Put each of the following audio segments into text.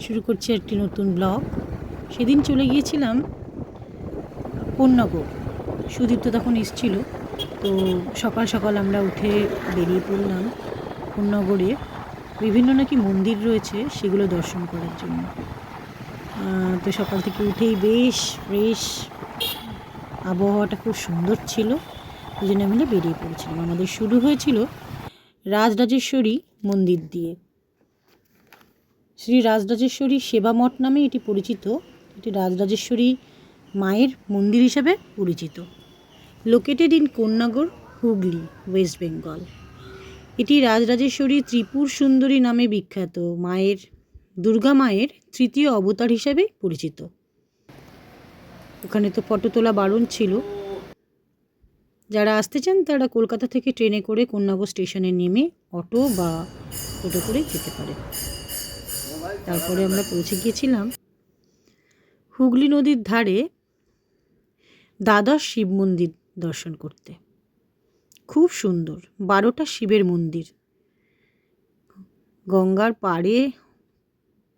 শুরু করছি একটি নতুন ব্লগ। সেদিন চলে গিয়েছিলাম কোন্নগর। সুদীপ্ত তখন এসেছিল, তো সকাল সকাল আমরা উঠে বেরিয়ে পড়লাম কোন্নগরে। বিভিন্ন নাকি মন্দির রয়েছে, সেগুলো দর্শন করার জন্য। তো সকাল থেকে উঠেই বেশ ফ্রেশ, আবহাওয়াটা খুব সুন্দর ছিল, দুজনে মিলে বেরিয়ে পড়েছিলাম। আমাদের শুরু হয়েছিল রাজরাজেশ্বরী মন্দির দিয়ে। শ্রী রাজরাজেশ্বরী সেবা মঠ নামে এটি পরিচিত। এটি রাজরাজেশ্বরী মায়ের মন্দির হিসেবে পরিচিত। Located in Konnagar, Hooghly, West Bengal. এটি রাজরাজেশ্বরী ত্রিপুর সুন্দরী নামে বিখ্যাত মায়ের, দুর্গা মায়ের তৃতীয় অবতার হিসেবে পরিচিত। ওখানে তো ফটো তোলা বারণ ছিল। যারা আসতে চান তারা কলকাতা থেকে ট্রেনে করে কোন্নগর স্টেশনে নেমে অটো বা টোটো করে যেতে পারে। তারপরে আমরা পৌঁছে গিয়েছিলাম হুগলি নদীর ধারে দ্বাদশ শিব মন্দির দর্শন করতে। খুব সুন্দর, 12টা শিবের মন্দির গঙ্গার পাড়ে,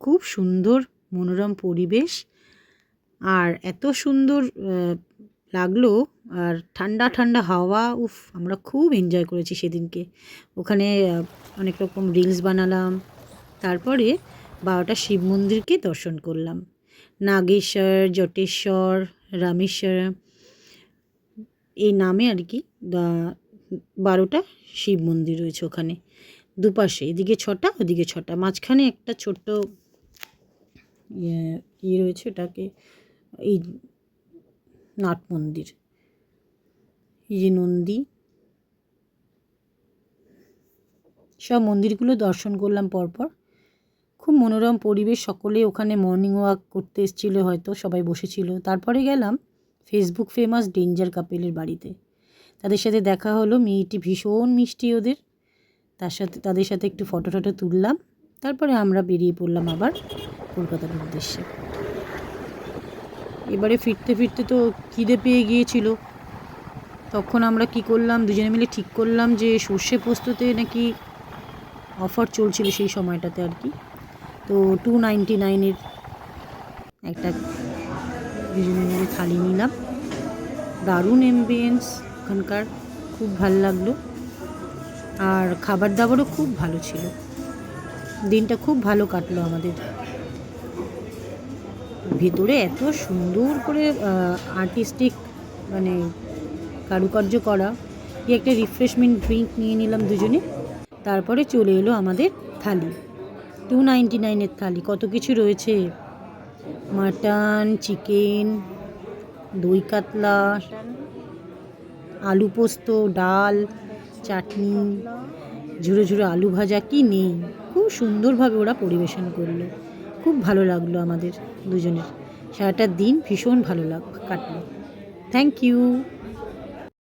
খুব সুন্দর মনোরম পরিবেশ। আর এত সুন্দর লাগলো, আর ঠান্ডা ঠান্ডা হাওয়া। আমরা খুব এনজয় করেছি সেদিনকে। ওখানে অনেক রকম রিলস বানালাম। তারপরে 12টা শিব মন্দিরকে দর্শন করলাম। নাগেশ্বর, জটেশ্বর, রামেশ্বর, এই নামে আর কি 12টা শিব মন্দির রয়েছে ওখানে। দুপাশে, এদিকে 6টা, ওদিকে 6টা, মাঝখানে একটা ছোট্ট ইয়ে রয়েছে, ওটাকে এই নাট মন্দির। এই যে নন্দী, সব মন্দিরগুলো দর্শন করলাম পরপর। খুব মনোরম পরিবেশ। সকলে ওখানে মর্নিং ওয়াক করতে এসেছিলো, হয়তো সবাই বসেছিল। তারপরে গেলাম ফেসবুক ফেমাস ডেঞ্জার কাপেলের বাড়িতে। তাদের সাথে দেখা হলো। মেয়েটি ভীষণ মিষ্টি ওদের, তাদের সাথে একটু ফটো টটো তুললাম। তারপরে আমরা বেরিয়ে পড়লাম আবার কলকাতার উদ্দেশ্যে। এবারে ফিরতে ফিরতে তো খিদে পেয়ে গিয়েছিল। তখন আমরা কি করলাম, দুজনে মিলে ঠিক করলাম যে সর্ষে পোস্ততে নাকি অফার চলছিল সেই সময়টাতে আর কি। তো 299-এর একটা দুজনে মিলে থালি নিলাম। দারুণ অ্যাম্বিয়েন্স ওখানকার, খুব ভালো লাগলো। আর খাবার দাবারও খুব ভালো ছিল। দিনটা খুব ভালো কাটলো আমাদের। ভেতরে এত সুন্দর করে আর্টিস্টিক মানে কারুকার্য করা। একটা রিফ্রেশমেন্ট ড্রিঙ্ক নিয়ে নিলাম দুজনে। তারপরে চলে এলো আমাদের থালি, 299-এর থালি। কত কিছু রয়েছে, মাটন, চিকেন, দই কাতলা, আলু পোস্ত, ডাল, চাটনি, ঝুড়ো ঝুড়ো আলু ভাজা, কি নেই। খুব সুন্দরভাবে ওরা পরিবেশন করলো। খুব ভালো লাগলো আমাদের দুজনের। সারাটা দিন ভীষণ ভালো কাটলো। Thank you.